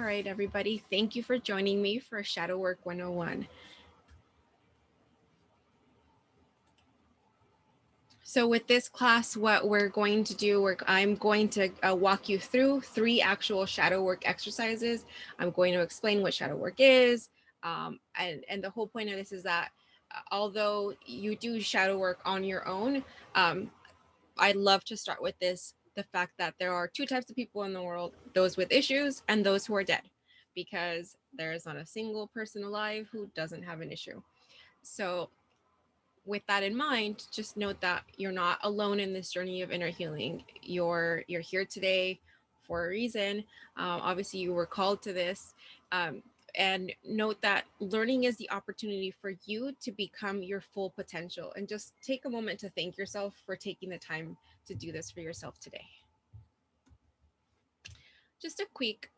right, everybody. Thank you for joining me for Shadow Work 101. So, with this class, what we're going to do, I'm going to walk you through three actual shadow work exercises. I'm going to explain what shadow work is. And the whole point of this is that although you do shadow work on your own, um, I'd love to start with this the fact that there are two types of people in the world, those with issues and those who are dead, because there is not a single person alive who doesn't have an issue. So, with that in mind, just note that you're not alone in this journey of inner healing. You're here today for a reason. Obviously, you were called to this. Um, and note that learning is the opportunity for you to become your full potential. And just take a moment to thank yourself for taking the time to do this for yourself today. Just a quick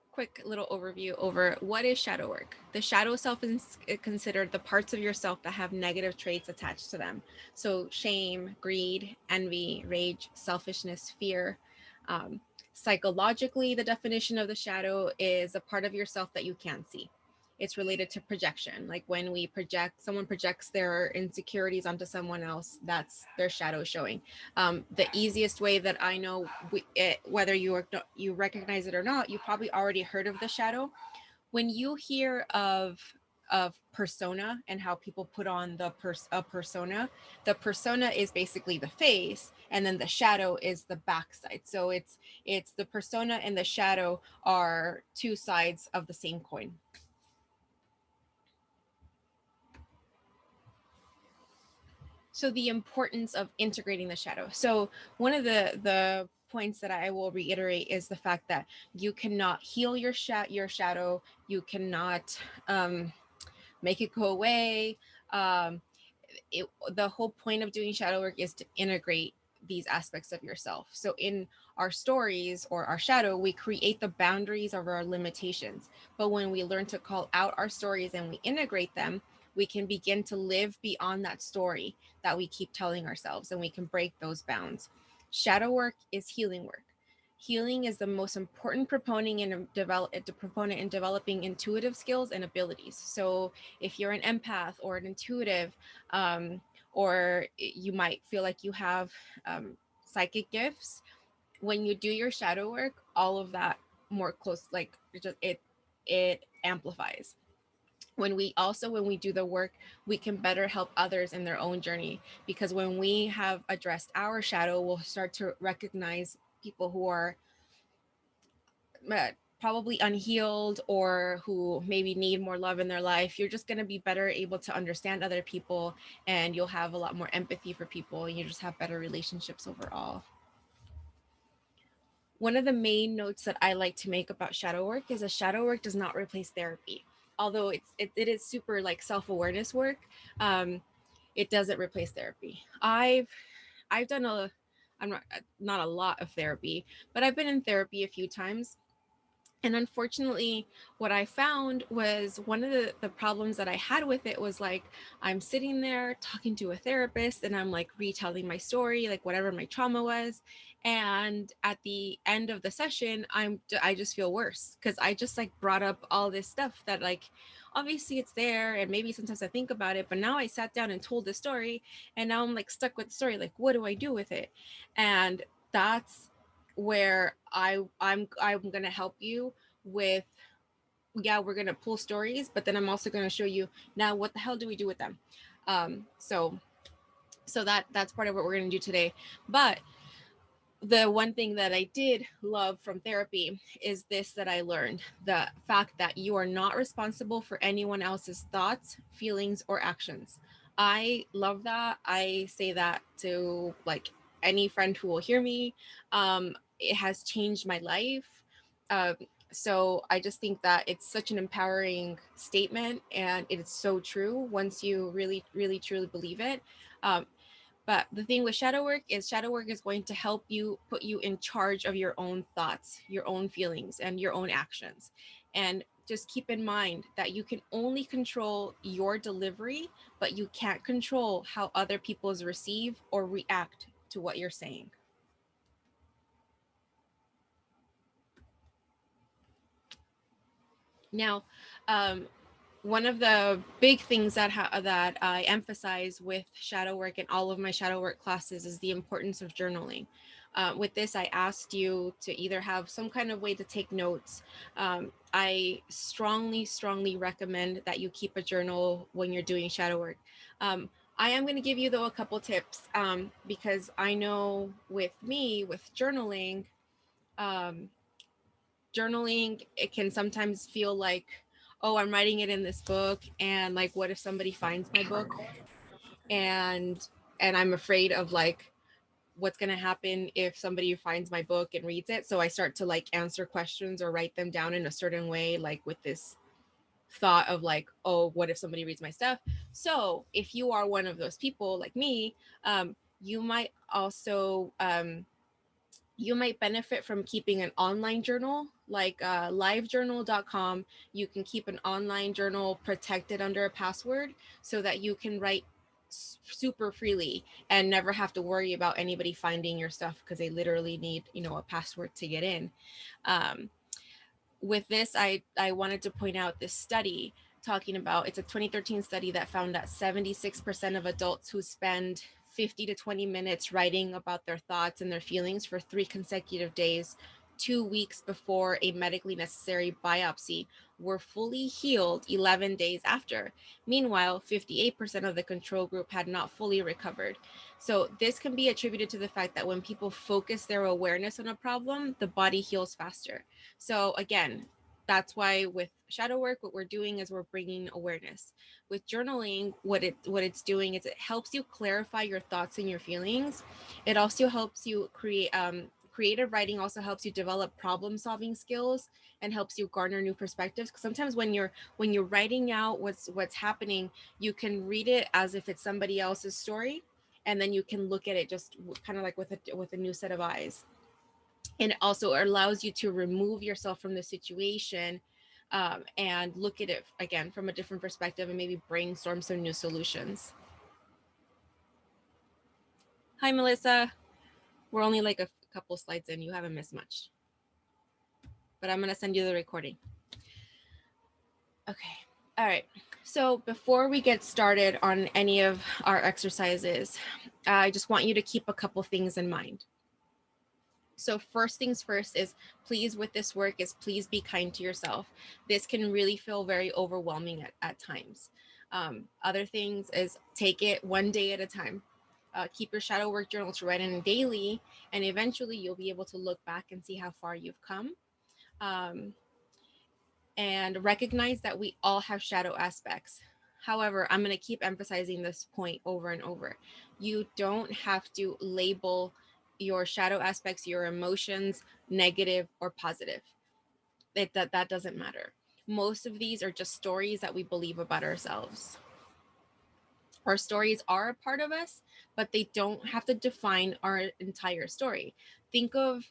little overview over what is shadow work. The shadow self is considered the parts of yourself that have negative traits attached to them. So shame, greed, envy, rage, selfishness, fear. Um, Psychologically, the definition of the shadow is a part of yourself that you can't see. It's related to projection. Like when we project, someone projects their insecurities onto someone else, that's their shadow showing. The easiest way that I know, whether you recognize it or not, you probably already heard of the shadow. When you hear of persona and how people put on a persona, the persona is basically the face, and then the shadow is the backside. So it's the persona and the shadow are two sides of the same coin. So the importance of integrating the shadow. So one of the points that I will reiterate is the fact that you cannot heal your shadow. You cannot make it go away. Um, the whole point of doing shadow work is to integrate these aspects of yourself. So in our stories or our shadow, we create the boundaries of our limitations. But when we learn to call out our stories and we integrate them, we can begin to live beyond that story that we keep telling ourselves, and we can break those bounds. Shadow work is healing work. Healing is the most important proponent in developing intuitive skills and abilities. So if you're an empath or an intuitive, or you might feel like you have psychic gifts, when you do your shadow work, all of that more close, like it amplifies. When we do the work, we can better help others in their own journey, because when we have addressed our shadow, we'll start to recognize people who are uh, probably unhealed or who maybe need more love in their life. You're just going to be better able to understand other people, and you'll have a lot more empathy for people, and you just have better relationships overall. One of the main notes that I like to make about shadow work is that shadow work does not replace therapy. Although it is super like self-awareness work, um, it doesn't replace therapy. I've done I'm not a lot of therapy, but I've been in therapy a few times. And unfortunately, what I found was one of the problems that I had with it was like, I'm sitting there talking to a therapist and I'm like retelling my story, like whatever my trauma was. And at the end of the session, I just feel worse because I just like brought up all this stuff that like, obviously it's there. And maybe sometimes I think about it, but now I sat down and told the story, and now I'm like stuck with the story. Like, what do I do with it? And that's where I'm gonna help you with, yeah, we're gonna pull stories, but then I'm also gonna show you now what the hell do we do with them. So that's part of what we're gonna do today. But the one thing that I did love from therapy is this, that I learned the fact that you are not responsible for anyone else's thoughts, feelings, or actions. I love that. I say that to like any friend who will hear me. It has changed my life. Um, so I just think that it's such an empowering statement, and it's so true once you really, really, truly believe it. Um, but the thing with shadow work is going to help you put you in charge of your own thoughts, your own feelings, and your own actions. And just keep in mind that you can only control your delivery, but you can't control how other people's receive or react to what you're saying. Now, um, one of the big things that I emphasize with shadow work and all of my shadow work classes is the importance of journaling. With this, I asked you to either have some kind of way to take notes. I strongly recommend that you keep a journal when you're doing shadow work. Um, I am going to give you though a couple tips, because I know with me with um, journaling, it can sometimes feel like, oh, I'm writing it in this book, and like what if somebody finds my book, and I'm afraid of like what's going to happen if somebody finds my book and reads it. So I start to like answer questions or write them down in a certain way, like with this thought of like, oh, what if somebody reads my stuff. So if you are one of those people like me, you might also you might benefit from keeping an online journal like livejournal.com. You can keep an online journal protected under a password so that you can write super freely and never have to worry about anybody finding your stuff, because they literally need, a password to get in. um, with this, I wanted to point out this study talking about, it's a 2013 study that found that 76% of adults who spend 50 to 20 minutes writing about their thoughts and their feelings for 3 consecutive days, 2 weeks before a medically necessary biopsy, were fully healed 11 days after. Meanwhile, 58% of the control group had not fully recovered. So, this can be attributed to the fact that when people focus their awareness on a problem, the body heals faster. So again, that's why with shadow work, what we're doing is we're bringing awareness. With journaling, what it's doing is it helps you clarify your thoughts and your feelings. It also helps you create creative writing also helps you develop problem solving skills and helps you garner new perspectives, because sometimes when you're writing out what's happening, you can read it as if it's somebody else's story, and then you can look at it just kind of like with a new set of eyes. And it also allows you to remove yourself from the situation, and look at it again from a different perspective and maybe brainstorm some new solutions. Hi, Melissa. We're only like a couple slides in. You haven't missed much, but I'm going to send you the recording. Okay. All right. So before we get started on any of our exercises, I just want you to keep a couple things in mind. So first things first is, please, with this work, is please be kind to yourself. This can really feel very overwhelming at times. Other things is, take it one day at a time. Keep your shadow work journal to write in daily, and eventually you'll be able to look back and see how far you've come. Um, and recognize that we all have shadow aspects. However, I'm going to keep emphasizing this point over and over. You don't have to label your shadow aspects, your emotions, negative or positive. That doesn't matter. Most of these are just stories that we believe about ourselves. Our stories are a part of us, but they don't have to define our entire story. Think of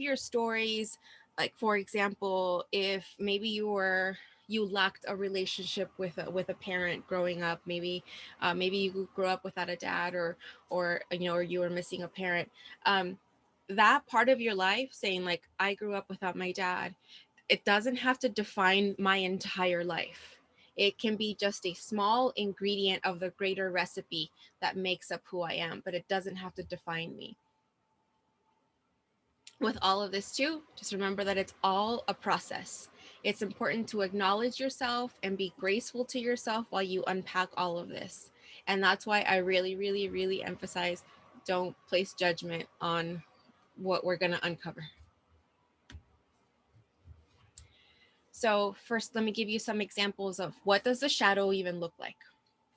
your stories, like for example, if maybe you lacked a relationship with a parent growing up, maybe you grew up without a dad, or you were missing a parent. That part of your life, saying like, I grew up without my dad, it doesn't have to define my entire life. It can be just a small ingredient of the greater recipe that makes up who I am, but it doesn't have to define me. With all of this, too, just remember that it's all a process. It's important to acknowledge yourself and be graceful to yourself while you unpack all of this. And that's why I really emphasize, don't place judgment on what we're going to uncover. So first, let me give you some examples of what does the shadow even look like.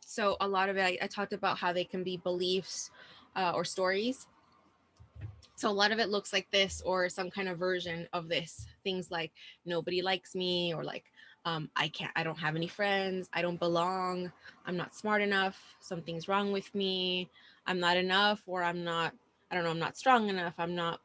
So a lot of it, I talked about how they can be beliefs, or stories. So a lot of it looks like this, or some kind of version of this. Things like, nobody likes me, or like, I don't have any friends, I don't belong, I'm not smart enough, something's wrong with me, I'm not enough, or I don't know, I'm not strong enough, I'm not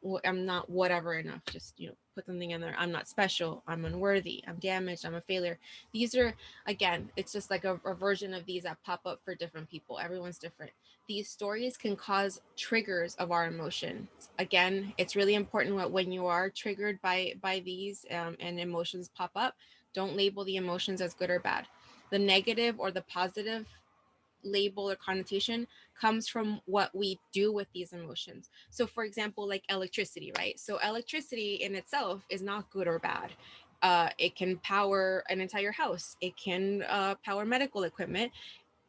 whatever enough. Just, put something in there. I'm not special, I'm unworthy, I'm damaged, I'm a failure. These are, again, it's just like a version of these that pop up for different people. Everyone's different. These stories can cause triggers of our emotions. Again, it's really important when you are triggered by these, and emotions pop up, Don't label the emotions as good or bad. The negative or the positive label or connotation comes from what we do with these emotions. So, for example, like electricity, right? So, electricity in itself is not good or bad. It can power an entire house, it can power medical equipment,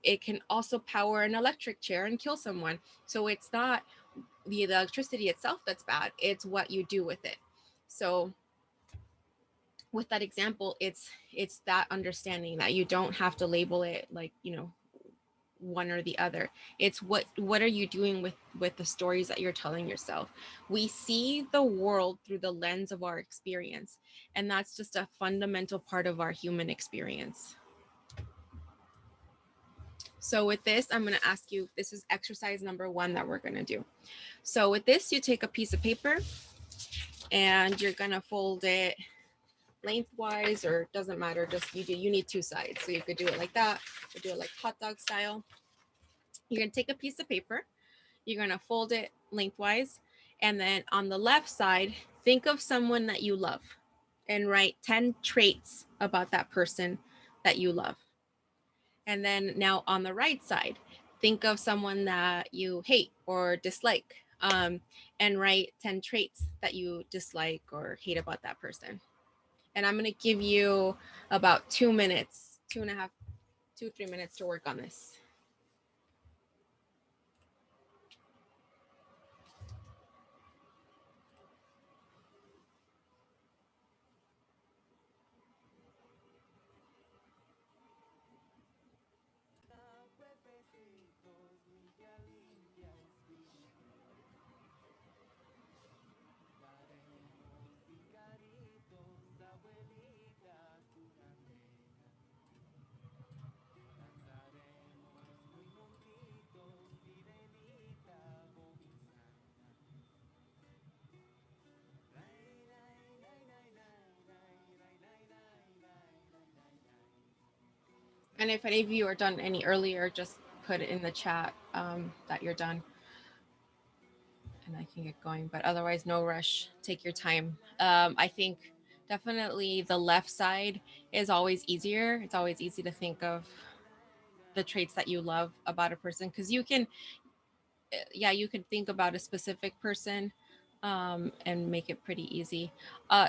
it can also power an electric chair and kill someone. So, it's not the electricity itself that's bad, it's what you do with it. So, with that example, it's that understanding that you don't have to label it like, one or the other. It's what are you doing with the stories that you're telling yourself. We see the world through the lens of our experience, and that's just a fundamental part of our human experience. So with this, I'm going to ask you, this is exercise number 1 that we're going to do. So with this, you take a piece of paper and you're going to fold it lengthwise, or it doesn't matter, just you need 2 sides. So you could do it like that, or do it like hot dog style. You're going to take a piece of paper, you're going to fold it lengthwise, and then on the left side, think of someone that you love and write 10 traits about that person that you love. And then now on the right side, think of someone that you hate or dislike, and write 10 traits that you dislike or hate about that person. And I'm going to give you about 2 minutes, 2.5, 2, 3 minutes to work on this. And if any of you are done any earlier, just put it in the chat that you're done, and I can get going. But otherwise, no rush. Take your time. I think definitely the left side is always easier. It's always easy to think of the traits that you love about a person, because you can, yeah, you could think about a specific person and make it pretty easy.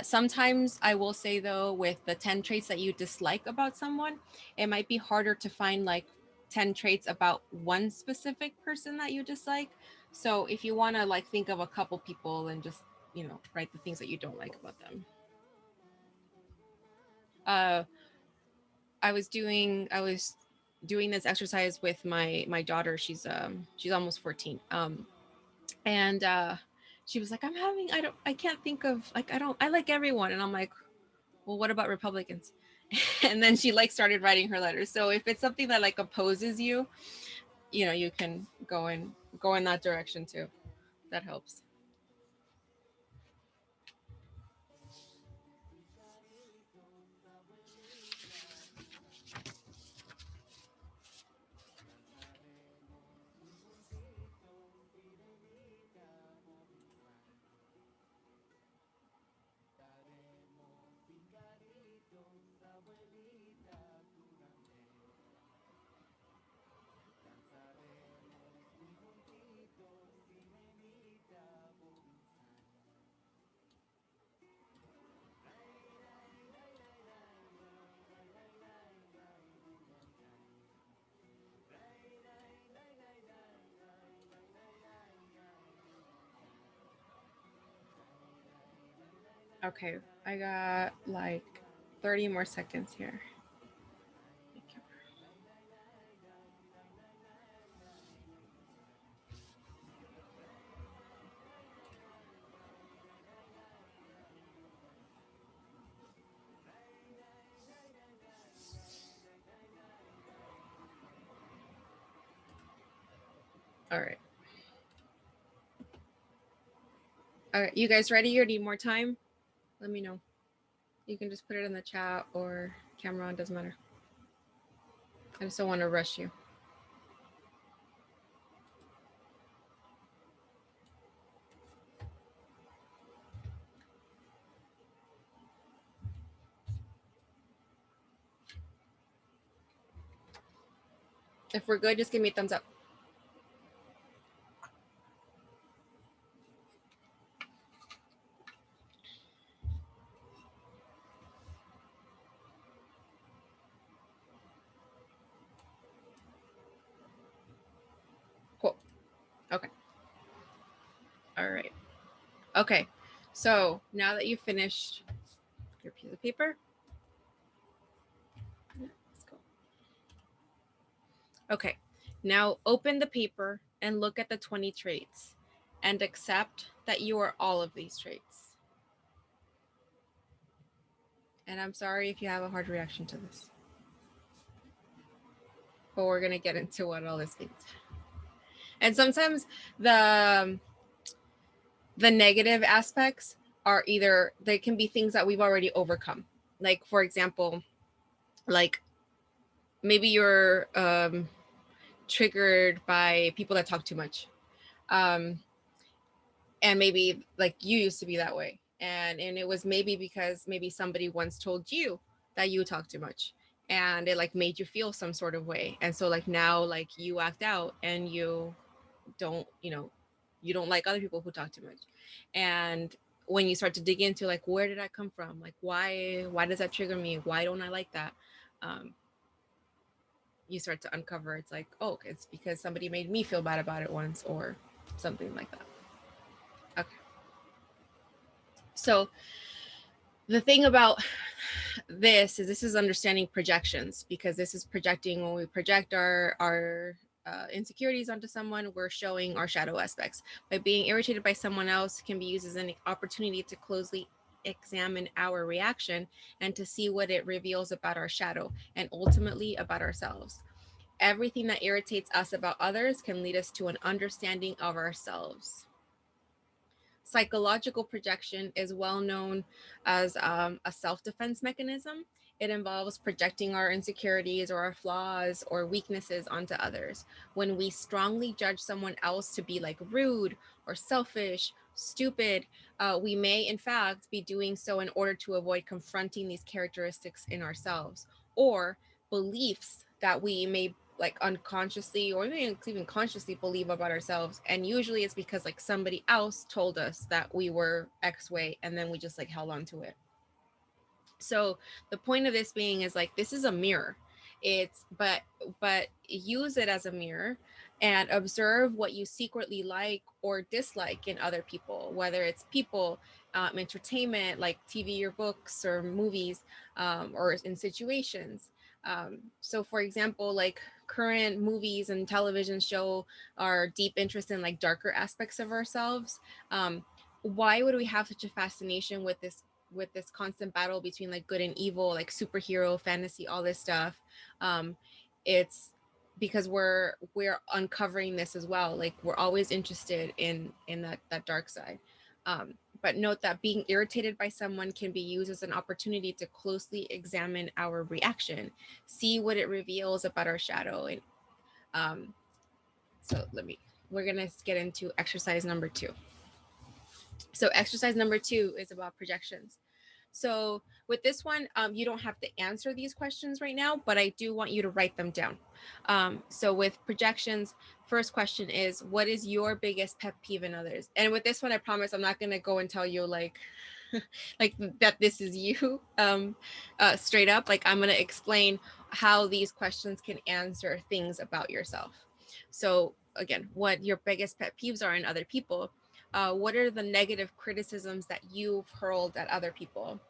Sometimes I will say though, with the 10 traits that you dislike about someone, it might be harder to find like 10 traits about one specific person that you dislike. So if you want to like think of a couple people and just, write the things that you don't like about them. Uh, I was doing this exercise with my daughter. She's almost 14. And she was like, I can't think of, like, I like everyone. And I'm like, well, what about Republicans? And then she like started writing her letters. So if it's something that like opposes you, you can go in that direction too. That helps. Okay, I got like 30 more seconds here. All right. All right, you guys ready or need more time? Let me know. You can just put it in the chat or camera on, doesn't matter. I just don't want to rush you. If we're good, just give me a thumbs up. Cool. Okay. All right. Okay. So now that you've finished your piece of paper, let's go. Okay. Now open the paper and look at the 20 traits and accept that you are all of these traits. And I'm sorry if you have a hard reaction to this, but we're going to get into what all this means. And sometimes the negative aspects are either, they can be things that we've already overcome. Like, for example, like maybe you're triggered by people that talk too much. And maybe like you used to be that way. And it was maybe because maybe somebody once told you that you talk too much, and it like made you feel some sort of way. And so like now like you act out and you don't, you don't like other people who talk too much. And when you start to dig into like, where did I come from? Like, why does that trigger me? Why don't I like that? You start to uncover, it's like, oh, it's because somebody made me feel bad about it once, or something like that. Okay. So the thing about this is understanding projections, because this is projecting. When we project our insecurities onto someone, we're showing our shadow aspects. By being irritated by someone else can be used as an opportunity to closely examine our reaction and to see what it reveals about our shadow and ultimately about ourselves. Everything that irritates us about others can lead us to an understanding of ourselves. Psychological projection is well known as a self-defense mechanism. It involves projecting our insecurities or our flaws or weaknesses onto others. When we strongly judge someone else to be like rude or selfish, stupid, we may in fact be doing so in order to avoid confronting these characteristics in ourselves, or beliefs that we may like unconsciously or even consciously believe about ourselves. And usually it's because like somebody else told us that we were X way, and then we just like held on to it. So the point of this being is like, this is a mirror. It's but use it as a mirror and observe what you secretly like or dislike in other people, whether it's people, entertainment like TV or books or movies, or in situations. So for example, like current movies and television show our deep interest in like darker aspects of ourselves. Why would we have such a fascination with this constant battle between like good and evil, like superhero fantasy, all this stuff? It's because we're uncovering this as well. Like we're always interested in that dark side. But note that being irritated by someone can be used as an opportunity to closely examine our reaction, see what it reveals about our shadow. And so we're gonna get into exercise number 2. So exercise number 2 is about projections. So with this one, you don't have to answer these questions right now, but I do want you to write them down. So with projections, first question is, what is your biggest pet peeve in others? And with this one, I promise I'm not going to go and tell you like, like that this is you straight up. Like I'm going to explain how these questions can answer things about yourself. So again, what your biggest pet peeves are in other people. What are the negative criticisms that you've hurled at other people?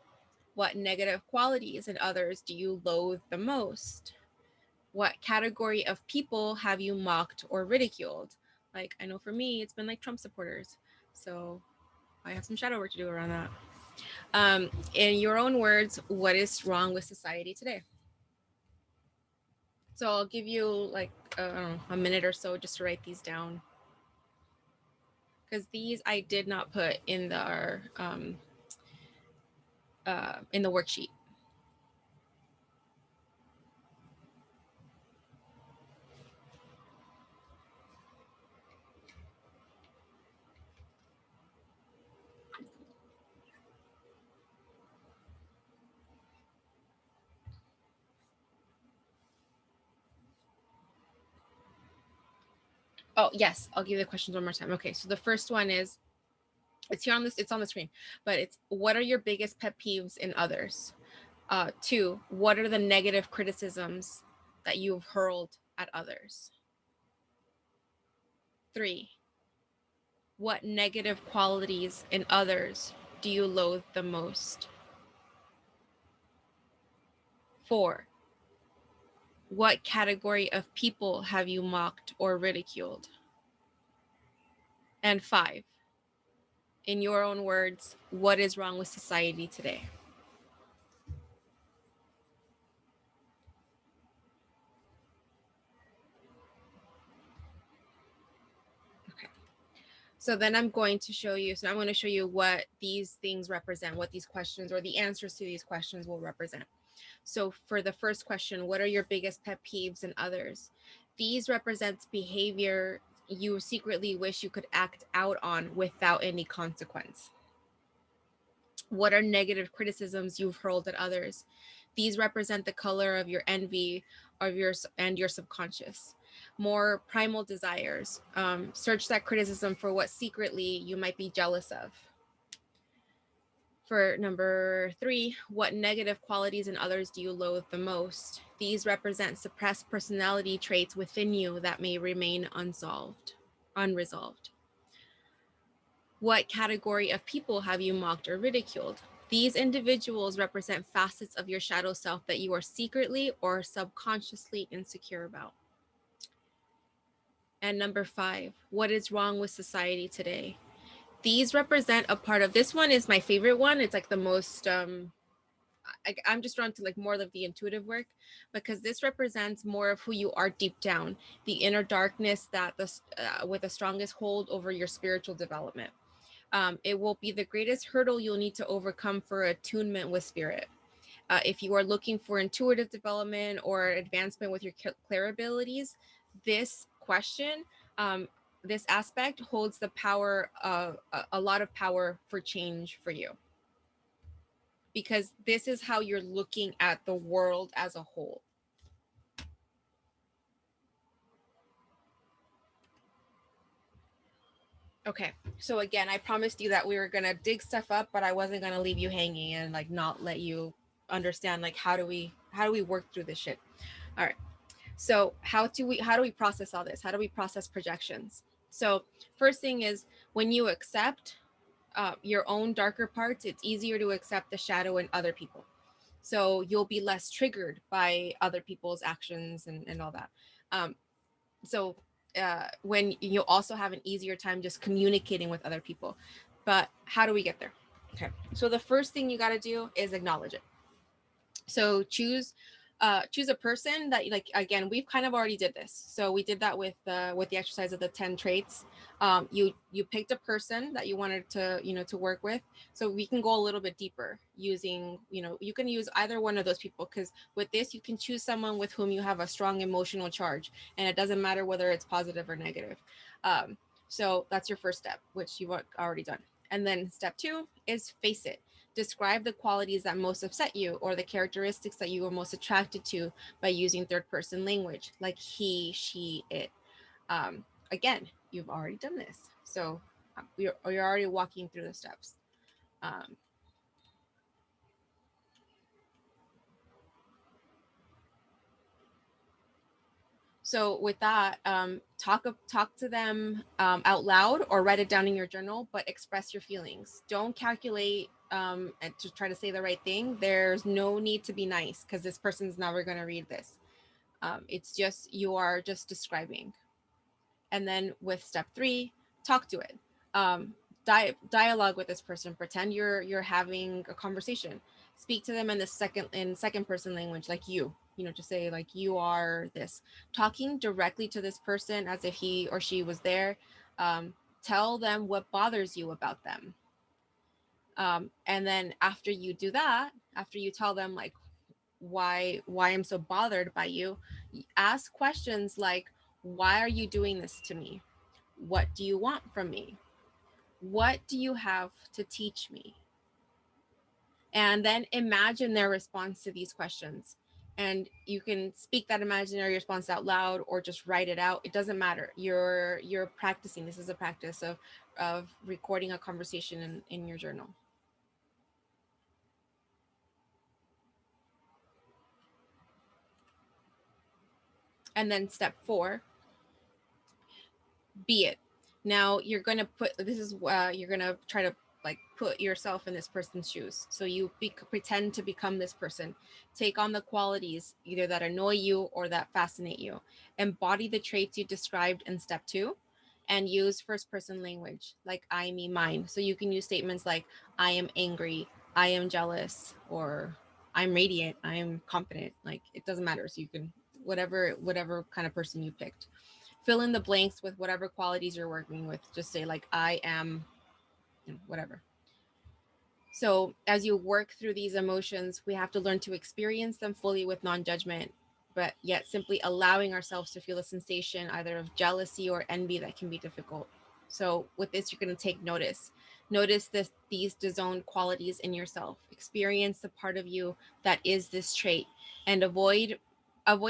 What negative qualities in others do you loathe the most? What category of people have you mocked or ridiculed? Like, I know for me, it's been like Trump supporters. So I have some shadow work to do around that. In your own words, what is wrong with society today? So I'll give you like a minute or so just to write these down, because these I did not put in the worksheet. Oh, yes, I'll give you the questions one more time. Okay, so the first one is, it's here on this, it's on the screen, but it's, what are your biggest pet peeves in others? Two, what are the negative criticisms that you've hurled at others? Three, what negative qualities in others do you loathe the most? Four, what category of people have you mocked or ridiculed? And five, in your own words, what is wrong with society today? Okay. So then I'm going to show you, so I'm going to show you what these things represent, what these questions or the answers to these questions will represent. So for the first question, what are your biggest pet peeves in others? These represents behavior you secretly wish you could act out on without any consequence. What are negative criticisms you've hurled at others? These represent the color of your envy, of your and your subconscious. More primal desires. Search that criticism for what secretly you might be jealous of. For number three, what negative qualities in others do you loathe the most? These represent suppressed personality traits within you that may remain unresolved. What category of people have you mocked or ridiculed? These individuals represent facets of your shadow self that you are secretly or subconsciously insecure about. And number five, what is wrong with society today? These represent a part of, this one is my favorite one. It's like the most I'm just drawn to like more of the intuitive work, because this represents more of who you are deep down, the inner darkness that with the strongest hold over your spiritual development. It will be the greatest hurdle you'll need to overcome for attunement with spirit. If you are looking for intuitive development or advancement with your clear abilities, this question, um, this aspect holds the power of a lot of power for change for you, because this is how you're looking at the world as a whole. Okay, so again, I promised you that we were gonna dig stuff up, but I wasn't gonna leave you hanging and like not let you understand like how do we work through this shit. All right. So how do we process all this? How do we process projections? So first thing is, when you accept your own darker parts, it's easier to accept the shadow in other people. So you'll be less triggered by other people's actions and all that. Um, so when you'll also have an easier time just communicating with other people. But how do we get there? Okay, so the first thing you got to do is acknowledge it. So choose a person that, like, again, we've kind of already did this. So we did that with the exercise of the 10 traits. You picked a person that you wanted to, to work with. So we can go a little bit deeper using, you can use either one of those people, because with this you can choose someone with whom you have a strong emotional charge, and it doesn't matter whether it's positive or negative. um, so that's your first step, which you've already done. And then step two is face it. Describe the qualities that most upset you, or the characteristics that you were most attracted to, by using third person language like he, she, it. Again, you've already done this. So you're already walking through the steps. Um, so with that, talk to them out loud, or write it down in your journal, but express your feelings. Don't calculate and to try to say the right thing. There's no need to be nice, because this person's never going to read this. It's just, you are just describing. And then with step three, talk to it. um, Dialogue with this person. Pretend you're having a conversation. Speak to them in the second person language, like just say like, you are this. Talking directly to this person as if he or she was there. Tell them what bothers you about them. And then after you do that, after you tell them like why I'm so bothered by you, ask questions like, why are you doing this to me? What do you want from me? What do you have to teach me? And then imagine their response to these questions. And you can speak that imaginary response out loud or just write it out. It doesn't matter. You're practicing. This is a practice of recording a conversation in your journal. And then step 4, be it. Now you're going to put this is you're going to try to like put yourself in this person's shoes. So pretend to become this person. Take on the qualities either that annoy you or that fascinate you. Embody the traits you described in step 2, and use first person language like I, me, mine. So you can use statements like I am angry, I am jealous, or I'm radiant, I'm confident. Like it doesn't matter. So you can whatever kind of person you picked. Fill in the blanks with whatever qualities you're working with. Just say like I am, whatever. So as you work through these emotions, we have to learn to experience them fully with non-judgment, but yet simply allowing ourselves to feel a sensation either of jealousy or envy that can be difficult. So with this, you're going to take notice. Notice these disowned qualities in yourself. Experience the part of you that is this trait, and avoid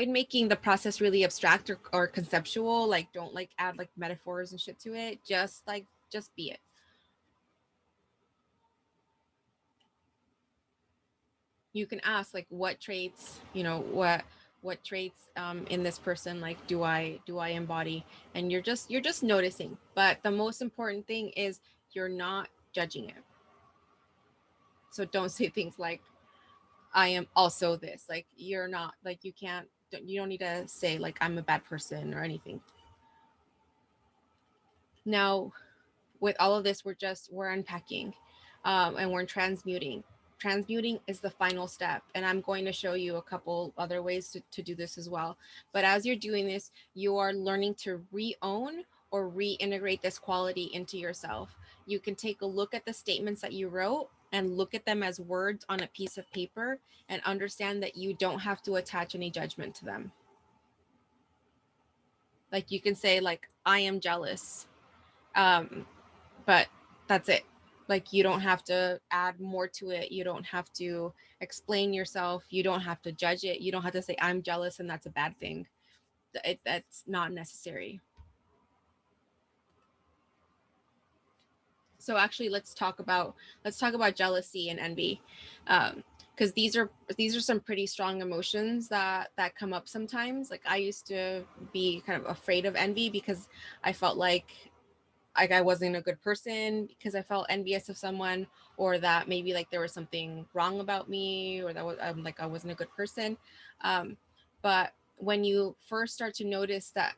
making the process really abstract or conceptual. Like don't like add like metaphors and shit to it. Just be it. You can ask like what traits, what traits in this person like do I embody, and you're just noticing. But the most important thing is you're not judging it. So don't say things like I am also this. Like you're not, like you don't need to say like I'm a bad person or anything. Now with all of this, we're unpacking, and we're transmuting. Transmuting is the final step, and I'm going to show you a couple other ways to do this as well. But as you're doing this, you are learning to re-own or reintegrate this quality into yourself. You can take a look at the statements that you wrote and look at them as words on a piece of paper, and understand that you don't have to attach any judgment to them. Like you can say like I am jealous, um, but that's it. Like you don't have to add more to it. You don't have to explain yourself. You don't have to judge it. You don't have to say I'm jealous and that's a bad thing. That's not necessary. So actually let's talk about jealousy and envy, because these are some pretty strong emotions that come up sometimes. Like I used to be kind of afraid of envy because I felt like I wasn't a good person because I felt envious of someone, or that maybe like there was something wrong about me, or that was like I wasn't a good person. Um, but when you first start to notice that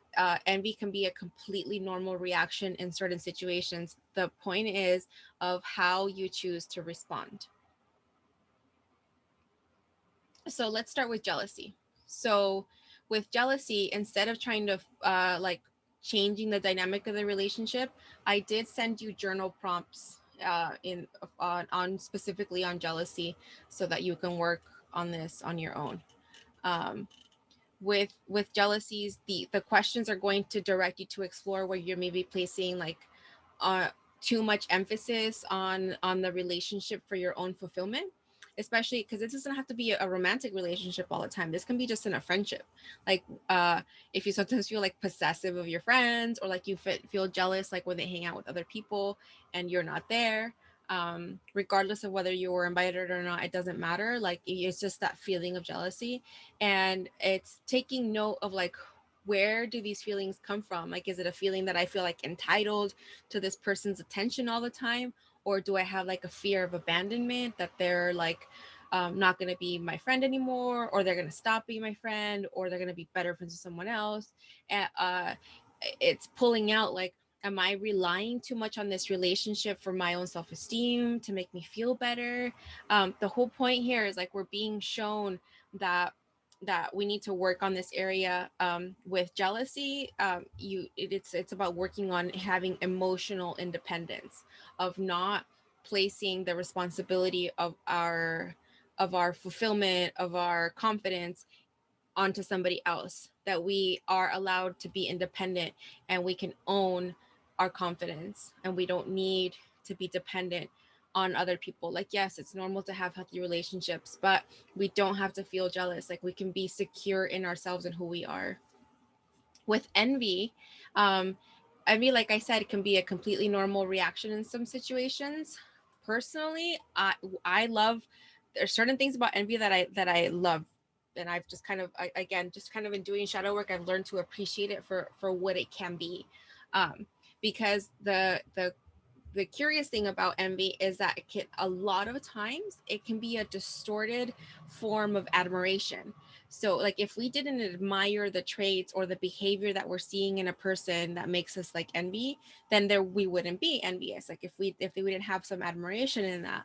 envy can be a completely normal reaction in certain situations, the point is of how you choose to respond. So let's start with jealousy. So with jealousy, instead of trying to like changing the dynamic of the relationship, I did send you journal prompts in on specifically on jealousy, so that you can work on this on your own. um, with jealousies, the questions are going to direct you to explore where you're maybe placing like uh, too much emphasis on the relationship for your own fulfillment, especially because it doesn't have to be a romantic relationship all the time. This can be just in a friendship. Like if you sometimes feel like possessive of your friends, or like you feel jealous like when they hang out with other people and you're not there, regardless of whether you were invited or not, it doesn't matter. Like it's just that feeling of jealousy, and it's taking note of like where do these feelings come from. Like is it a feeling that I feel like entitled to this person's attention all the time, or do I have like a fear of abandonment, that they're like not going to be my friend anymore, or they're going to stop being my friend, or they're going to be better friends with someone else. And it's pulling out like, am I relying too much on this relationship for my own self-esteem to make me feel better? The whole point here is like we're being shown that we need to work on this area. With jealousy, it's about working on having emotional independence, of not placing the responsibility of our fulfillment, of our confidence onto somebody else. That we are allowed to be independent, and we can own our confidence, and we don't need to be dependent on other people. Like, yes, it's normal to have healthy relationships, but we don't have to feel jealous. Like, we can be secure in ourselves and who we are. With envy, um, envy, like I said, can be a completely normal reaction in some situations. Personally, I love, there's certain things about envy that I love, and I've just kind of, again, just kind of in doing shadow work, I've learned to appreciate it for what it can be, um, because the curious thing about envy is that it can, a lot of times it can be a distorted form of admiration. So like if we didn't admire the traits or the behavior that we're seeing in a person that makes us like envy, then there we wouldn't be envious. Like if we didn't have some admiration in that.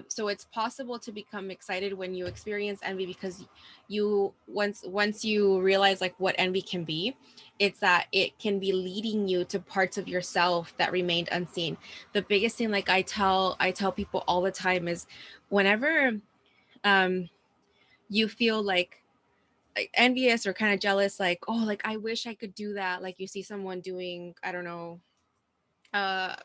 So it's possible to become excited when you experience envy, because you once you realize like what envy can be, it's that it can be leading you to parts of yourself that remained unseen. The biggest thing, like I tell people all the time, is whenever um you feel like envious or kind of jealous, like, oh, like I wish I could do that. Like you see someone doing, I don't know,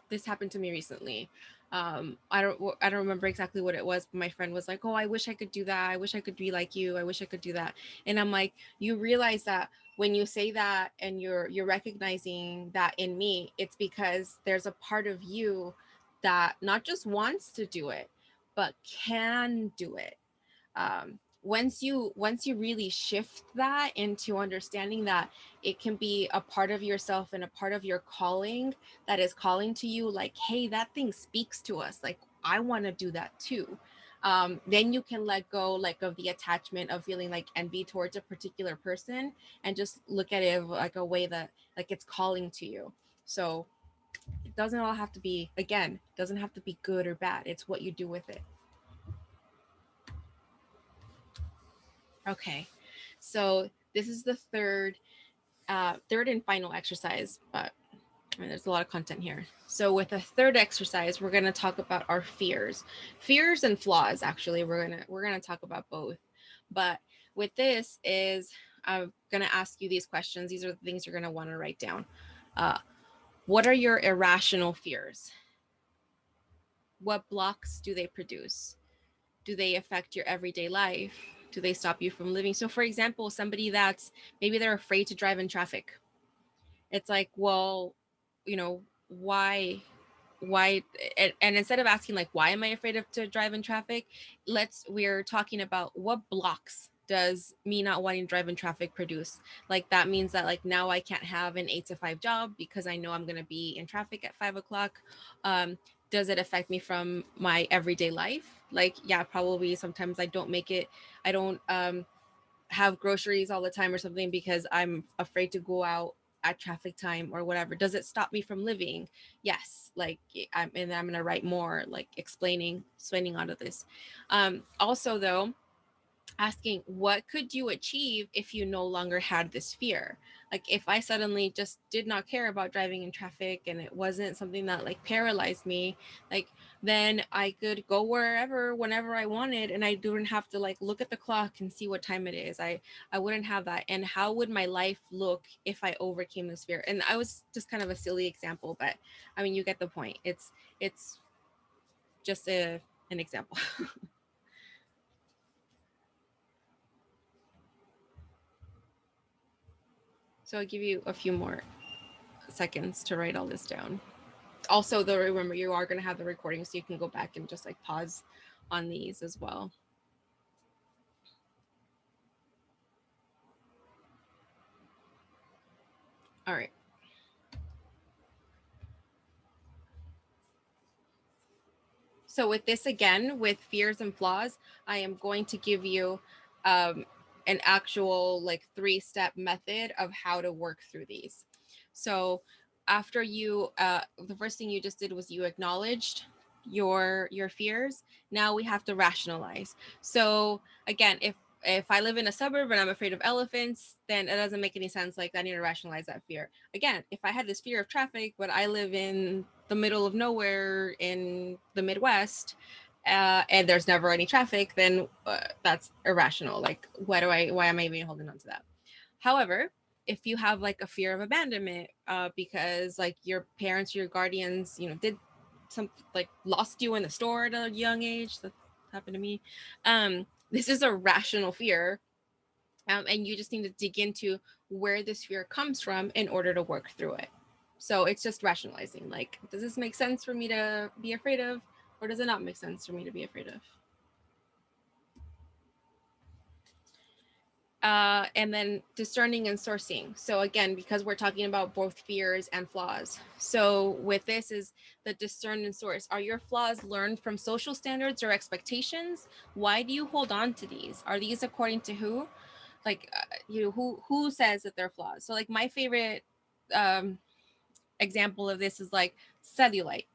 this happened to me recently. I don't remember exactly what it was, but my friend was like, oh, I wish I could do that, I wish I could be like you, I wish I could do that. And I'm like, you realize that when you say that and you're recognizing that in me, it's because there's a part of you that not just wants to do it but can do it. Once you really shift that into understanding that it can be a part of yourself and a part of your calling that is calling to you, like, hey, that thing speaks to us, like I want to do that too. Then you can let go like of the attachment of feeling like envy towards a particular person, and just look at it like a way that like it's calling to you. So it doesn't all have to be, again, doesn't have to be good or bad, it's what you do with it. Okay, so this is the third and final exercise, but I mean, there's a lot of content here. So with the third exercise, we're going to talk about our fears and flaws. Actually, we're gonna talk about both. But with this is, I'm going to ask you these questions. These are the things you're going to want to write down. Uh, what are your irrational fears? What blocks do they produce? Do they affect your everyday life? Do they stop you from living? So, for example, somebody that's maybe they're afraid to drive in traffic. It's like, well, why and instead of asking like why am I afraid of to drive in traffic, we're talking about what blocks does me not wanting to drive in traffic produce. Like that means that like now I can't have an 8 to 5 job because I know I'm going to be in traffic at 5 o'clock. um does it affect me from my everyday life? Like, yeah, probably sometimes I don't make it. I don't have groceries all the time or something because I'm afraid to go out at traffic time or whatever. Does it stop me from living? Yes. Like I'm gonna write more like explaining out of this. Also though, asking what could you achieve if you no longer had this fear. Like if I suddenly just did not care about driving in traffic and it wasn't something that like paralyzed me, like then I could go wherever whenever I wanted, and I didn't have to like look at the clock and see what time it is. I wouldn't have that. And how would my life look if I overcame this fear? And I was just kind of a silly example, but I mean you get the point. It's just an example. So I'll give you a few more seconds to write all this down. Also, though, remember you are going to have the recording, so you can go back and just like pause on these as well. All right. So with this again, with fears and flaws, I am going to give you um, an actual like 3-step method of how to work through these. So after the first thing you just did was you acknowledged your fears. Now we have to rationalize. So again, if I live in a suburb and I'm afraid of elephants, then it doesn't make any sense. Like I need to rationalize that fear. Again, if I had this fear of traffic, but I live in the middle of nowhere in the Midwest, and there's never any traffic, then that's irrational. Like, why am I even holding on to that? However, if you have like a fear of abandonment, because like your parents, your guardians, did some like lost you in the store at a young age. That happened to me. This is a rational fear. And you just need to dig into where this fear comes from in order to work through it. So it's just rationalizing, like, does this make sense for me to be afraid of, or does it not make sense for me to be afraid of? And then discerning and sourcing. So again, because we're talking about both fears and flaws. So with this is the discern and source. Are your flaws learned from social standards or expectations? Why do you hold on to these? Are these according to who? Like, who says that they're flaws? So like my favorite um, example of this is like cellulite.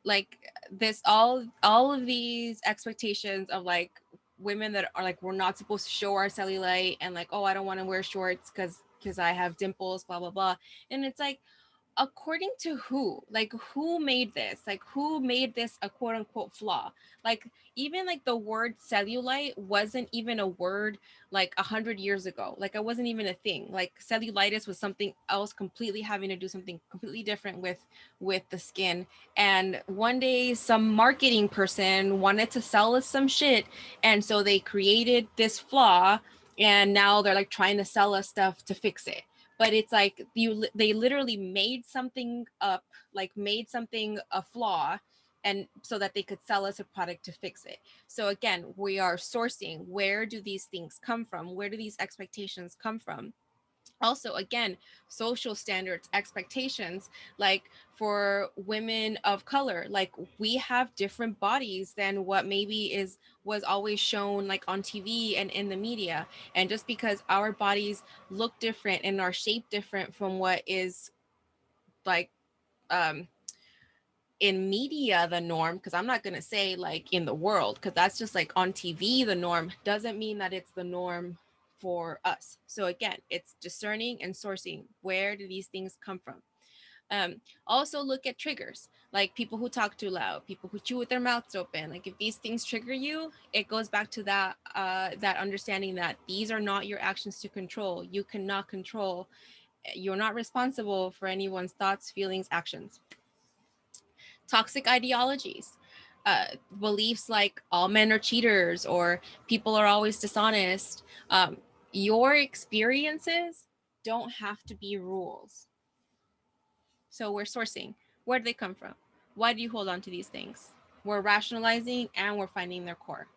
Like this, all of these expectations of like women that are like, we're not supposed to show our cellulite, and like, oh, I don't want to wear shorts because I have dimples, blah blah blah. And it's like, according to who? Like, who made this? Like, who made this a quote unquote flaw? Like, even like the word cellulite wasn't even a word like 100 years ago. Like, it wasn't even a thing. Like, cellulitis was something else, completely having to do something completely different with the skin. And one day some marketing person wanted to sell us some shit, and so they created this flaw, and now they're like trying to sell us stuff to fix it. But it's like they literally made something up, like made something a flaw, and so that they could sell us a product to fix it. So again, we are sourcing, where do these things come from, where do these expectations come from? Also, again, social standards, expectations, like for women of color, like we have different bodies than what maybe is was always shown like on TV and in the media. And just because our bodies look different and are shaped different from what is like um in media the norm, because I'm not going to say like in the world, because that's just like on TV the norm, doesn't mean that it's the norm for us. So again, it's discerning and sourcing, where do these things come from? Also look at triggers, like people who talk too loud, people who chew with their mouths open. Like if these things trigger you, it goes back to that understanding that these are not your actions to control. You cannot control, you're not responsible for anyone's thoughts, feelings, actions. Toxic ideologies, beliefs like all men are cheaters or people are always dishonest. Your experiences don't have to be rules. So we're sourcing. Where do they come from? Why do you hold on to these things? We're rationalizing and we're finding their core.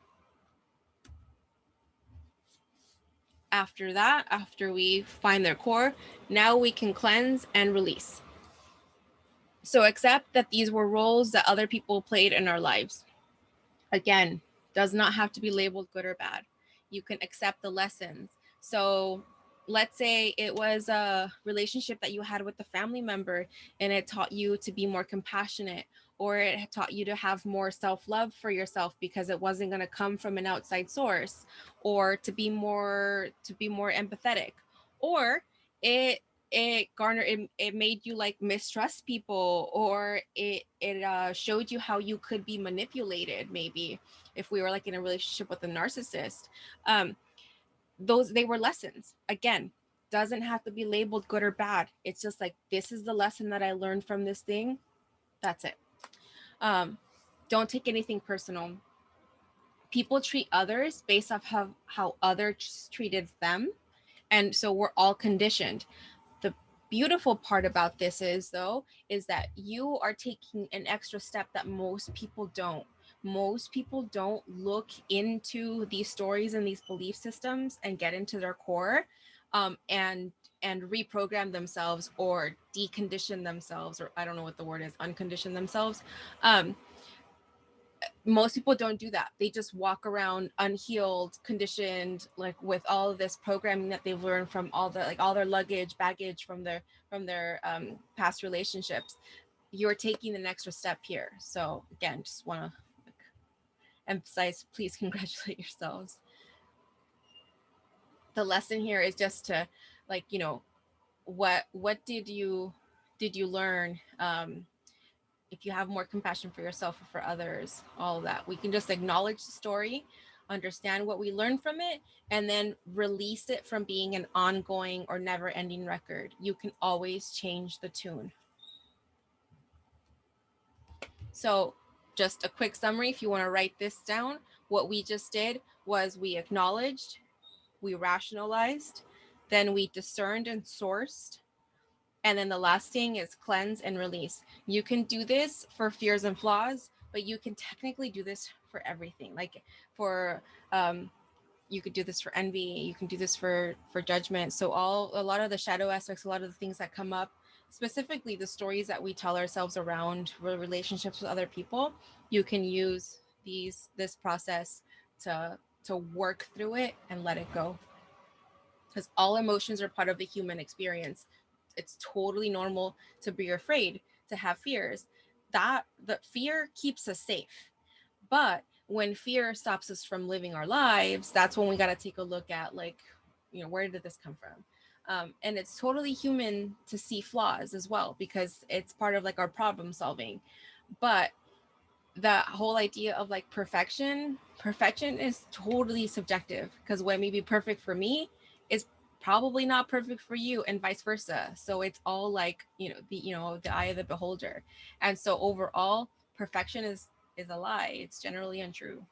After that, after we find their core, now we can cleanse and release. So accept that these were roles that other people played in our lives. Again, does not have to be labeled good or bad. You can accept the lessons. So let's say it was a relationship that you had with a family member and it taught you to be more compassionate, or it taught you to have more self-love for yourself because it wasn't going to come from an outside source, or to be more empathetic, or it it made you like mistrust people, or it showed you how you could be manipulated, maybe if we were like in a relationship with a narcissist. Those, they were lessons. Again, doesn't have to be labeled good or bad. It's just like, this is the lesson that I learned from this thing. That's it. um don't take anything personal. People treat others based off how others treated them, and so we're all conditioned. The beautiful part about this is, though, is that you are taking an extra step that most people don't. Most people don't look into these stories and these belief systems and get into their core, and reprogram themselves or decondition themselves, or I don't know what the word is, uncondition themselves. Most people don't do that. They just walk around unhealed, conditioned, like with all of this programming that they've learned from all their luggage, baggage from their past relationships. You're taking an extra step here. So again, just want to like, emphasize, please congratulate yourselves. The lesson here is just to, like, what did you learn? If you have more compassion for yourself or for others, all of that. We can just acknowledge the story, understand what we learned from it, and then release it from being an ongoing or never ending record. You can always change the tune. So just a quick summary, if you want to write this down, what we just did was we acknowledged, we rationalized, then we discerned and sourced, and then the last thing is cleanse and release. You can do this for fears and flaws, but you can technically do this for everything. Like for you could do this for envy, you can do this for judgment. So a lot of the shadow aspects, a lot of the things that come up, specifically the stories that we tell ourselves around relationships with other people, you can use this process to work through it and let it go, because all emotions are part of the human experience. It's totally normal to be afraid, to have fears. That the fear keeps us safe. But when fear stops us from living our lives, that's when we got to take a look at, like, where did this come from? And it's totally human to see flaws as well, because it's part of like our problem solving. But that whole idea of like perfection is totally subjective, because what may be perfect for me is probably not perfect for you, and vice versa. So it's all like, the eye of the beholder. And so overall, perfection is a lie. It's generally untrue.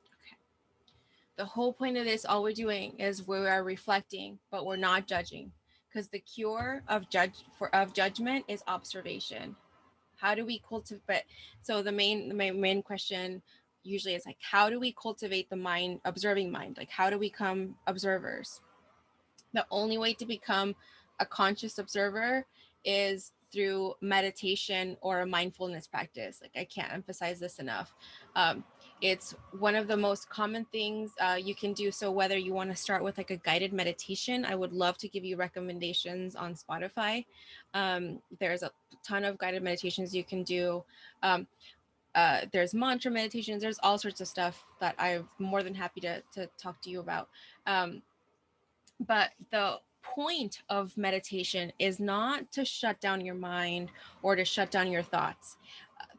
Okay. The whole point of this, all we're doing is we are reflecting, but we're not judging, because the cure of judgment is observation. How do we cultivate? So the main question usually is like, how do we cultivate the mind, observing mind? Like, how do we become observers? The only way to become a conscious observer is through meditation or a mindfulness practice. Like, I can't emphasize this enough. Um, it's one of the most common things you can do. So whether you want to start with like a guided meditation, I would love to give you recommendations on Spotify. There's a ton of guided meditations you can do. Um, there's mantra meditations. There's all sorts of stuff that I'm more than happy to talk to you about. Um, but the point of meditation is not to shut down your mind or to shut down your thoughts.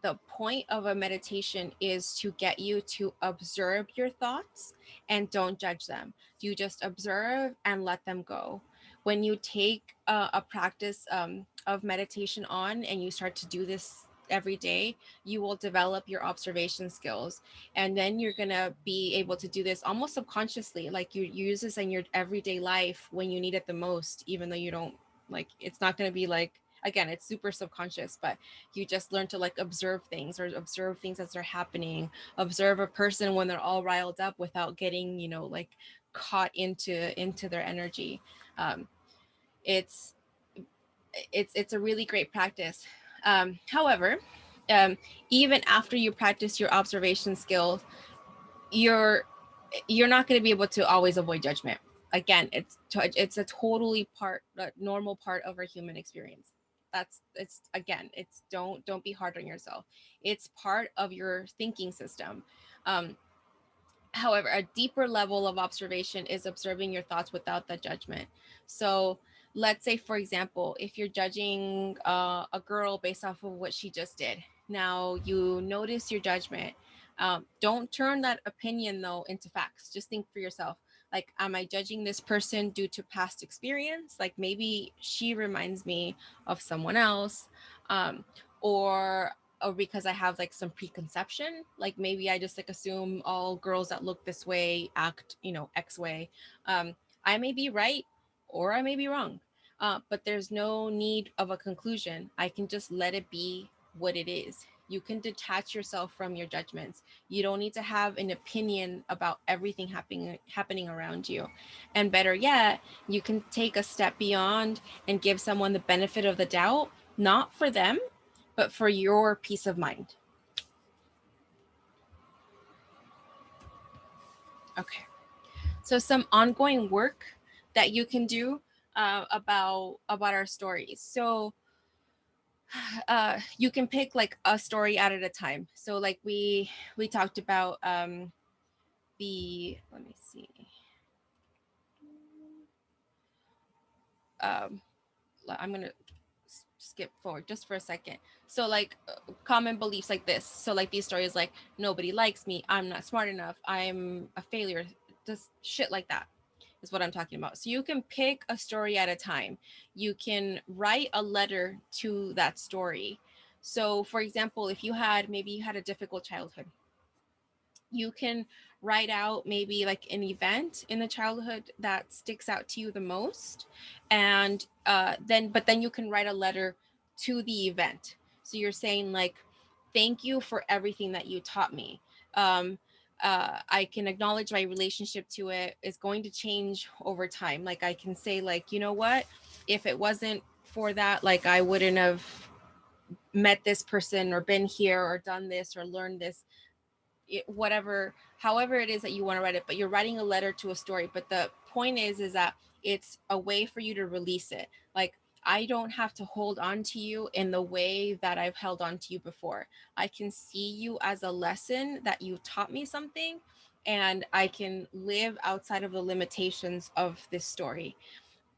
The point of a meditation is to get you to observe your thoughts and don't judge them. You just observe and let them go. When you take a practice of meditation on, and you start to do this every day, you will develop your observation skills, and then you're gonna be able to do this almost subconsciously. Like, you use this in your everyday life when you need it the most, even though you don't, like, it's not gonna be like, again, it's super subconscious, but you just learn to like observe things, or observe things as they're happening, observe a person when they're all riled up without getting, like, caught into their energy. um it's it's a really great practice. However, um, even after you practice your observation skills, you're you're not going to be able to always avoid judgment. Again, it's a totally normal part of our human experience. It's again, it's don't be hard on yourself. It's part of your thinking system. um, However, a deeper level of observation is observing your thoughts without the judgment. So let's say, for example, if you're judging a girl based off of what she just did, now you notice your judgment. Don't turn that opinion though into facts. Just think for yourself, like, am I judging this person due to past experience? Like, maybe she reminds me of someone else, um, or because I have like some preconception. Like, maybe I just like assume all girls that look this way act, X way. I may be right, or I may be wrong. But there's no need of a conclusion. I can just let it be what it is. You can detach yourself from your judgments. You don't need to have an opinion about everything happening around you. And better yet, you can take a step beyond and give someone the benefit of the doubt, not for them, but for your peace of mind. Okay. So some ongoing work that you can do about our stories. So you can pick like a story out at a time. So like we talked about the let me see. Um, I'm gonna skip forward just for a second. So like common beliefs like this. So like these stories like, nobody likes me, I'm not smart enough, I'm a failure, just shit like that. is what I'm talking about. So you can pick a story at a time. You can write a letter to that story. So for example, if you had, maybe you had a difficult childhood, you can write out maybe like an event in the childhood that sticks out to you the most, and then you can write a letter to the event. So you're saying like, thank you for everything that you taught me. um, I can acknowledge my relationship to it is going to change over time. Like I can say like, you know what, if it wasn't for that, like I wouldn't have met this person or been here or done this or learned this, whatever, however it is that you want to write it. But you're writing a letter to a story. But the point is that it's a way for you to release it. Like I don't have to hold on to you in the way that I've held on to you before. I can see you as a lesson that you taught me something, and I can live outside of the limitations of this story.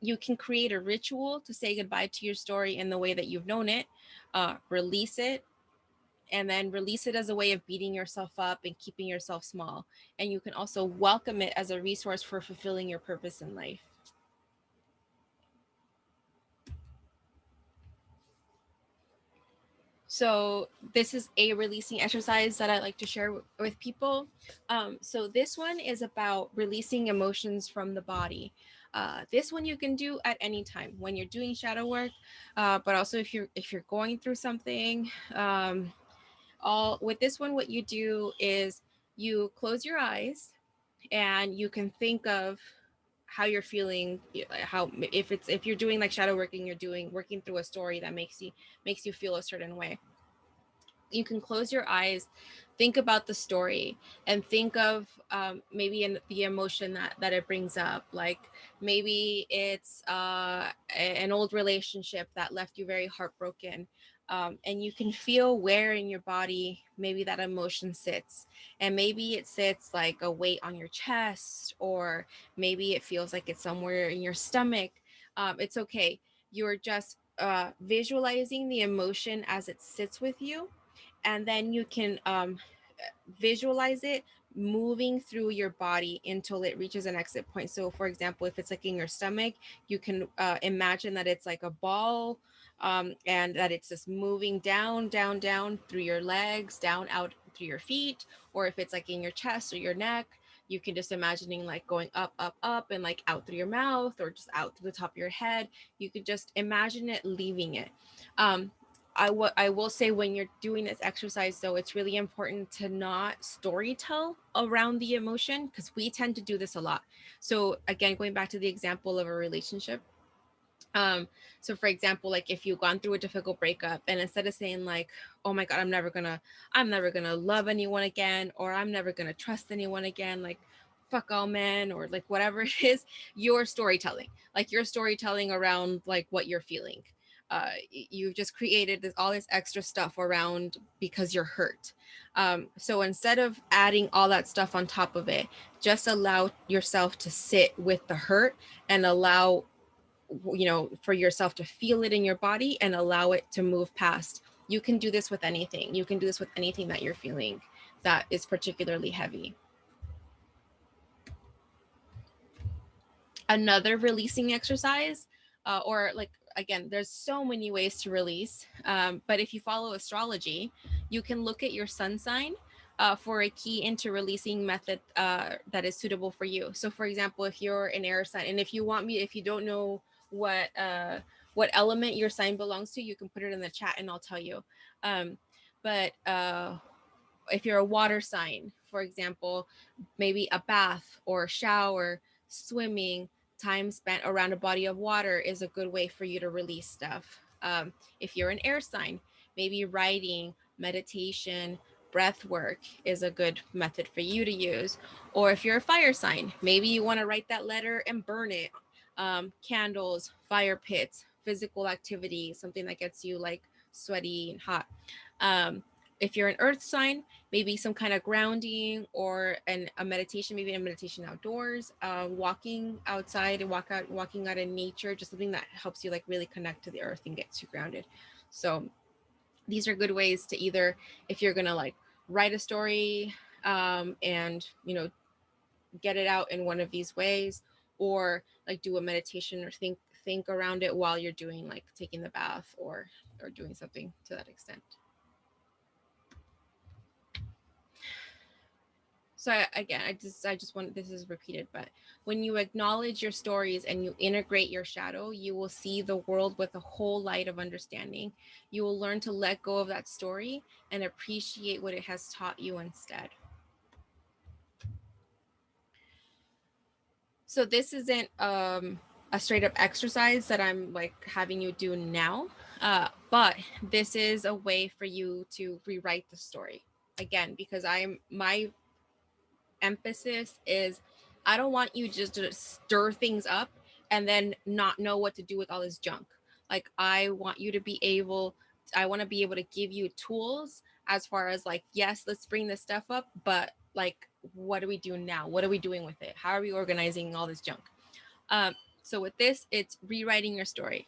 You can create a ritual to say goodbye to your story in the way that you've known it, release it, and then release it as a way of beating yourself up and keeping yourself small. And you can also welcome it as a resource for fulfilling your purpose in life. So this is a releasing exercise that I like to share with people. So this one is about releasing emotions from the body. This one you can do at any time when you're doing shadow work, but also if you're going through something. All with this one, what you do is you close your eyes and you can think of how you're feeling, how, if you're doing like shadow working, you're doing working through a story that makes you feel a certain way. You can close your eyes, think about the story, and think of maybe the emotion that it brings up. Like maybe it's an old relationship that left you very heartbroken. And you can feel where in your body maybe that emotion sits. And maybe it sits like a weight on your chest, or maybe it feels like it's somewhere in your stomach. It's okay. You're just visualizing the emotion as it sits with you, and then you can visualize it moving through your body until it reaches an exit point. So for example, if it's like in your stomach, you can imagine that it's like a ball, and that it's just moving down, down, down through your legs, down, out through your feet. Or if it's like in your chest or your neck, you can just imagining like going up, up, up, and like out through your mouth, or just out through the top of your head. You could just imagine it leaving it. um, I will say, when you're doing this exercise, though, it's really important to not story tell around the emotion, because we tend to do this a lot. So again, going back to the example of a relationship. um so for example, like if you've gone through a difficult breakup, and instead of saying like, oh my god, I'm never gonna love anyone again, or I'm never gonna trust anyone again, like fuck all men, or like whatever it is, your storytelling, like your storytelling around like what you're feeling. You've just created all this extra stuff around because you're hurt. So instead of adding all that stuff on top of it, just allow yourself to sit with the hurt, and allow, for yourself to feel it in your body, and allow it to move past. You can do this with anything. You can do this with anything that you're feeling that is particularly heavy. Another releasing exercise, or like, again, there's so many ways to release, but if you follow astrology, you can look at your sun sign for a key into releasing method that is suitable for you. So for example, if you're an air sign, and if you don't know what element your sign belongs to, you can put it in the chat and I'll tell you. But if you're a water sign, for example, maybe a bath or a shower, swimming, time spent around a body of water is a good way for you to release stuff. If you're an air sign, maybe writing, meditation, breath work is a good method for you to use. Or if you're a fire sign, maybe you want to write that letter and burn it. Candles, fire pits, physical activity, something that gets you like sweaty and hot. Um, if you're an earth sign, maybe some kind of grounding, or a meditation, maybe a meditation outdoors, walking outside and walking out in nature, just something that helps you like really connect to the earth and gets you grounded. So these are good ways to either, if you're gonna like write a story, and get it out in one of these ways, or like do a meditation or think around it while you're doing like taking the bath or doing something to that extent. So again, I just want, this is repeated, but when you acknowledge your stories and you integrate your shadow, you will see the world with a whole light of understanding. You will learn to let go of that story and appreciate what it has taught you instead. So this isn't a straight up exercise that I'm like having you do now, but this is a way for you to rewrite the story again, because my emphasis is I don't want you just to stir things up and then not know what to do with all this junk. Like I want to be able to give you tools as far as like, yes, let's bring this stuff up, but like, what do we do now? What are we doing with it? How are we organizing all this junk? So with this, it's rewriting your story.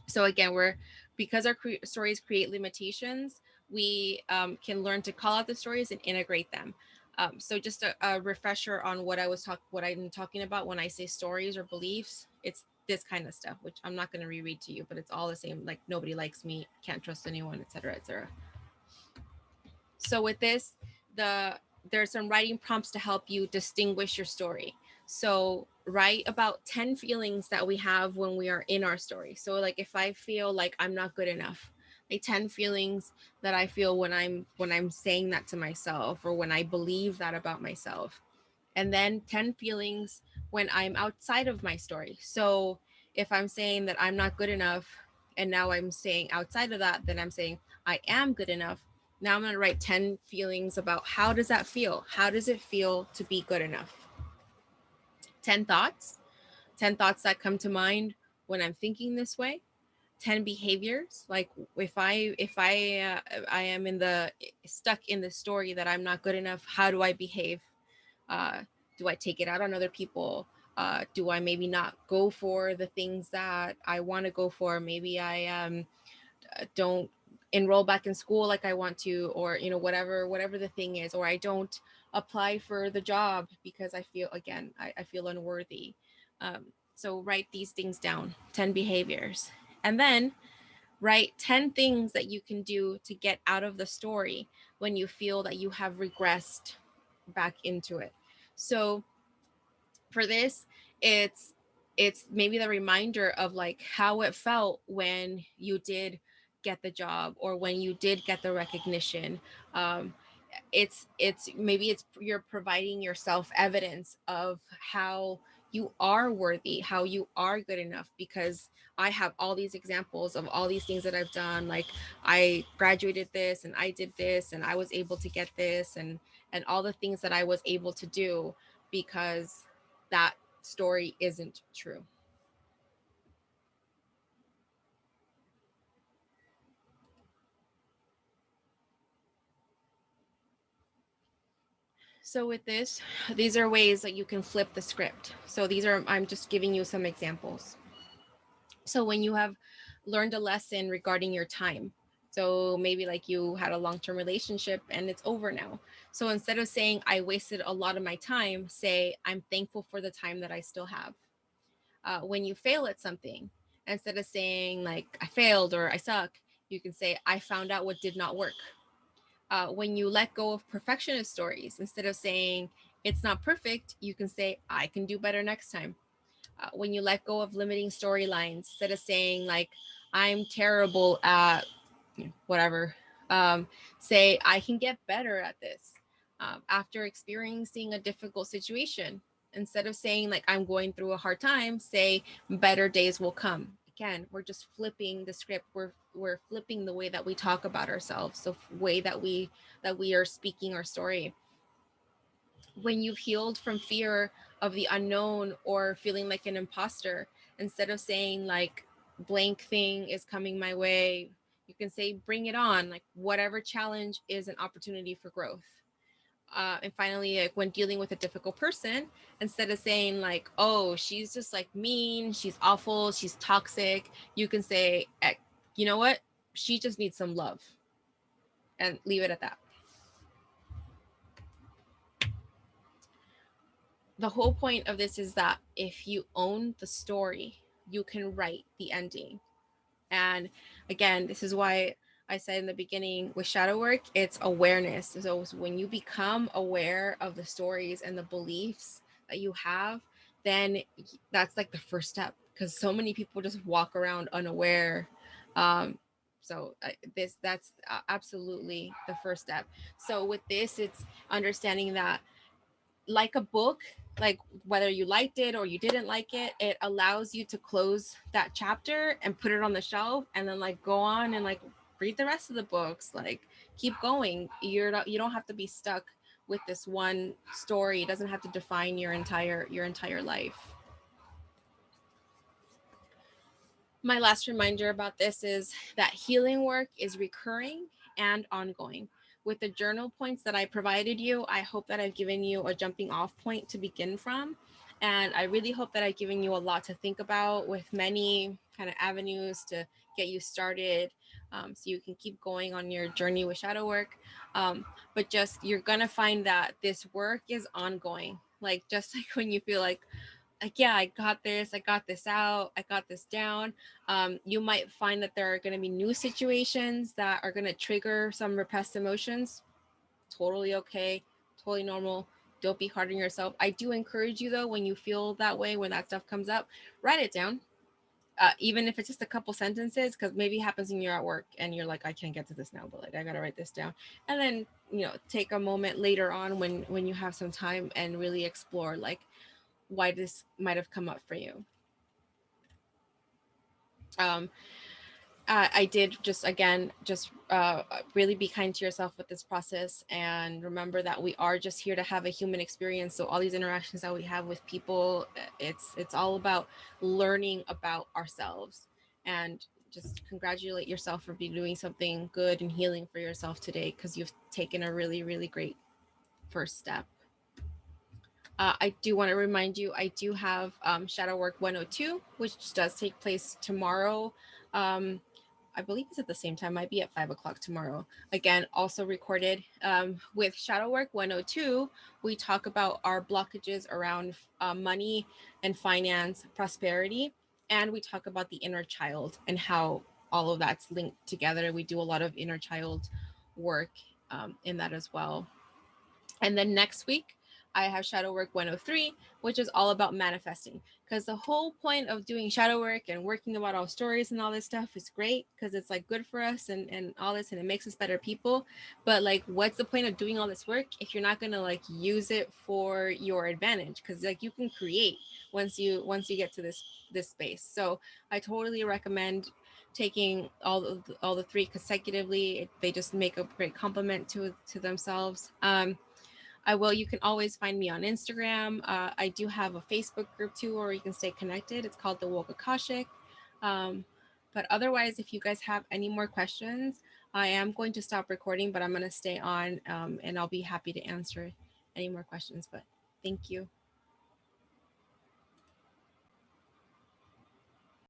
So again, because our stories create limitations, we can learn to call out the stories and integrate them. So just a refresher on what I'm talking about when I say stories or beliefs. It's this kind of stuff, which I'm not going to reread to you, but it's all the same. Like nobody likes me, can't trust anyone, etc., etc. So with this, there's some writing prompts to help you distinguish your story. So write about 10 feelings that we have when we are in our story. So like if I feel like I'm not good enough, like 10 feelings that I feel when I'm saying that to myself or when I believe that about myself. And then 10 feelings when I'm outside of my story. So if I'm saying that I'm not good enough and now I'm saying outside of that, then I'm saying I am good enough. Now I'm going to write 10 feelings about how does that feel? How does it feel to be good enough? 10 thoughts, 10 thoughts that come to mind when I'm thinking this way. 10 behaviors, like if I am in the stuck in the story that I'm not good enough, how do I behave? uh, do I take it out on other people? Do I maybe not go for the things that I want to go for? Maybe I don't enroll back in school like I want to, or whatever the thing is, or I don't apply for the job because I feel, again, I feel unworthy. So write these things down, 10 behaviors, and then write 10 things that you can do to get out of the story when you feel that you have regressed back into it. So for this, it's maybe the reminder of like how it felt when you did get the job or when you did get the recognition. um, it's maybe it's you're providing yourself evidence of how you are worthy, how you are good enough, because I have all these examples of all these things that I've done. Like I graduated this and I did this and I was able to get this, and all the things that I was able to do because that story isn't true. So with this, these are ways that you can flip the script. So I'm just giving you some examples. So when you have learned a lesson regarding your time, so maybe like you had a long-term relationship and it's over now. So instead of saying I wasted a lot of my time, say I'm thankful for the time that I still have. When you fail at something, instead of saying like I failed or I suck, you can say I found out what did not work. When you let go of perfectionist stories, instead of saying it's not perfect, you can say I can do better next time. When you let go of limiting storylines, instead of saying like I'm terrible at whatever, um, say I can get better at this. After experiencing a difficult situation, instead of saying like I'm going through a hard time, say better days will come. Again, we're just flipping the script. We're flipping the way that we talk about ourselves, the way that we are speaking our story. When you've healed from fear of the unknown or feeling like an imposter, instead of saying like blank thing is coming my way, you can say bring it on. Like whatever challenge is an opportunity for growth. And finally, like when dealing with a difficult person, instead of saying like, oh, she's just like mean, she's awful, she's toxic, you can say, you know what, she just needs some love, and leave it at that. The whole point of this is that if you own the story, you can write the ending. And again, this is why I said in the beginning with shadow work, it's awareness. So when you become aware of the stories and the beliefs that you have, then that's like the first step, because so many people just walk around unaware. Um, this that's absolutely the first step. So with this, it's understanding that, like a book, like whether you liked it or you didn't like it, it allows you to close that chapter and put it on the shelf, and then like go on and like read the rest of the books, like keep going. You don't have to be stuck with this one story. It doesn't have to define your entire life. My last reminder about this is that healing work is recurring and ongoing. With the journal points that I provided you, I hope that I've given you a jumping off point to begin from. And I really hope that I've given you a lot to think about, with many kind of avenues to get you started, so you can keep going on your journey with shadow work. But just, you're going to find that this work is ongoing. Like, just like when you feel like, yeah, I got this, I got this out, I got this down. You might find that there are going to be new situations that are going to trigger some repressed emotions. Totally okay, totally normal. Don't be hard on yourself. I do encourage you though, when you feel that way, when that stuff comes up, write it down. Even if it's just a couple sentences, because maybe it happens when you're at work and you're like, I can't get to this now, but like I gotta write this down. And then, take a moment later on when you have some time and really explore like why this might have come up for you. um I did just, again, just really be kind to yourself with this process, and remember that we are just here to have a human experience. So all these interactions that we have with people, it's all about learning about ourselves. And just congratulate yourself for be doing something good and healing for yourself today, because you've taken a really, really great first step. I do want to remind you, I do have Shadow Work 102, which does take place tomorrow. Um, I believe it's at the same time, might be at 5 o'clock tomorrow. Again, also recorded. With Shadow Work 102, we talk about our blockages around money and finance, prosperity, and we talk about the inner child and how all of that's linked together. We do a lot of inner child work in that as well. And then next week, I have Shadow Work 103, which is all about manifesting. Because the whole point of doing shadow work and working about all stories and all this stuff is great, because it's like good for us and all this, and it makes us better people. But like, what's the point of doing all this work if you're not gonna like use it for your advantage? Because like, you can create once you get to this space. So I totally recommend taking all the three consecutively. They just make a great complement to themselves. You can always find me on Instagram. I do have a Facebook group too, where you can stay connected. It's called the Woke Akashic. Um, but otherwise, if you guys have any more questions, I am going to stop recording, but I'm going to stay on, and I'll be happy to answer any more questions. But thank you.